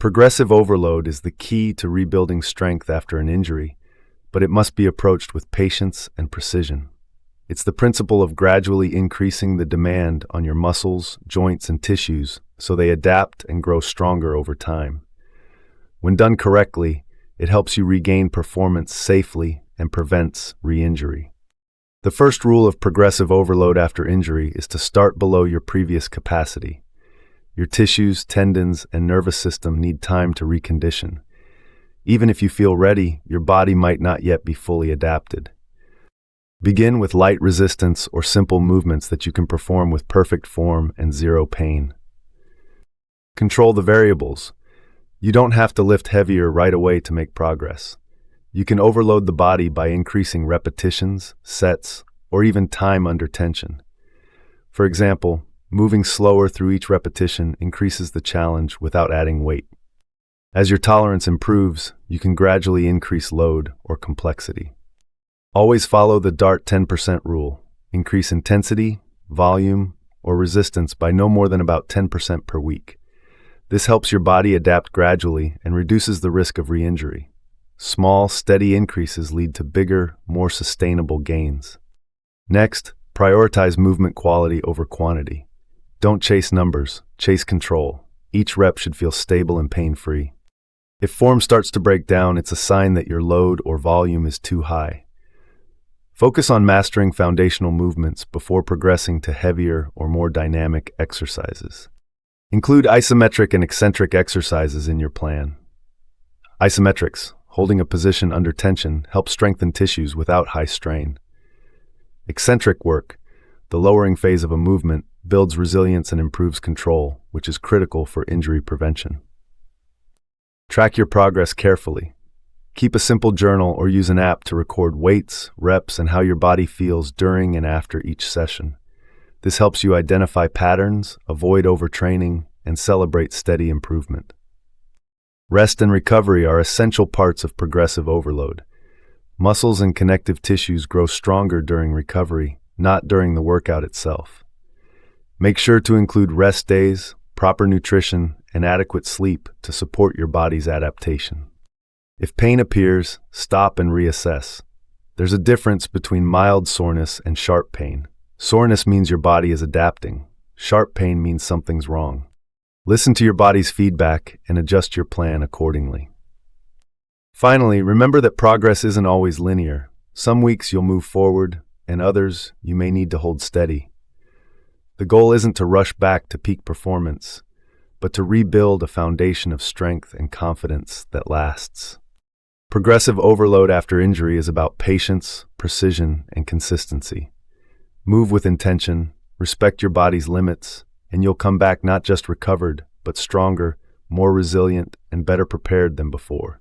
Progressive overload is the key to rebuilding strength after an injury, but it must be approached with patience and precision. It's the principle of gradually increasing the demand on your muscles, joints, and tissues so they adapt and grow stronger over time. When done correctly, it helps you regain performance safely and prevents re-injury. The first rule of progressive overload after injury is to start below your previous capacity. Your tissues, tendons, and nervous system need time to recondition. Even if you feel ready, your body might not yet be fully adapted. Begin with light resistance or simple movements that you can perform with perfect form and zero pain. Control the variables. You don't have to lift heavier right away to make progress. You can overload the body by increasing repetitions, sets, or even time under tension. For example, moving slower through each repetition increases the challenge without adding weight. As your tolerance improves, you can gradually increase load or complexity. Always follow the DART 10% rule. Increase intensity, volume, or resistance by no more than about 10% per week. This helps your body adapt gradually and reduces the risk of re-injury. Small, steady increases lead to bigger, more sustainable gains. Next, prioritize movement quality over quantity. Don't chase numbers, chase control. Each rep should feel stable and pain-free. If form starts to break down, it's a sign that your load or volume is too high. Focus on mastering foundational movements before progressing to heavier or more dynamic exercises. Include isometric and eccentric exercises in your plan. Isometrics, holding a position under tension, help strengthen tissues without high strain. Eccentric work, the lowering phase of a movement, builds resilience and improves control, which is critical for injury prevention. Track your progress carefully. Keep a simple journal or use an app to record weights, reps, and how your body feels during and after each session. This helps you identify patterns, avoid overtraining, and celebrate steady improvement. Rest and recovery are essential parts of progressive overload. Muscles and connective tissues grow stronger during recovery, not during the workout itself. Make sure to include rest days, proper nutrition, and adequate sleep to support your body's adaptation. If pain appears, stop and reassess. There's a difference between mild soreness and sharp pain. Soreness means your body is adapting. Sharp pain means something's wrong. Listen to your body's feedback and adjust your plan accordingly. Finally, remember that progress isn't always linear. Some weeks you'll move forward, and others you may need to hold steady. The goal isn't to rush back to peak performance, but to rebuild a foundation of strength and confidence that lasts. Progressive overload after injury is about patience, precision, and consistency. Move with intention, respect your body's limits, and you'll come back not just recovered, but stronger, more resilient, and better prepared than before.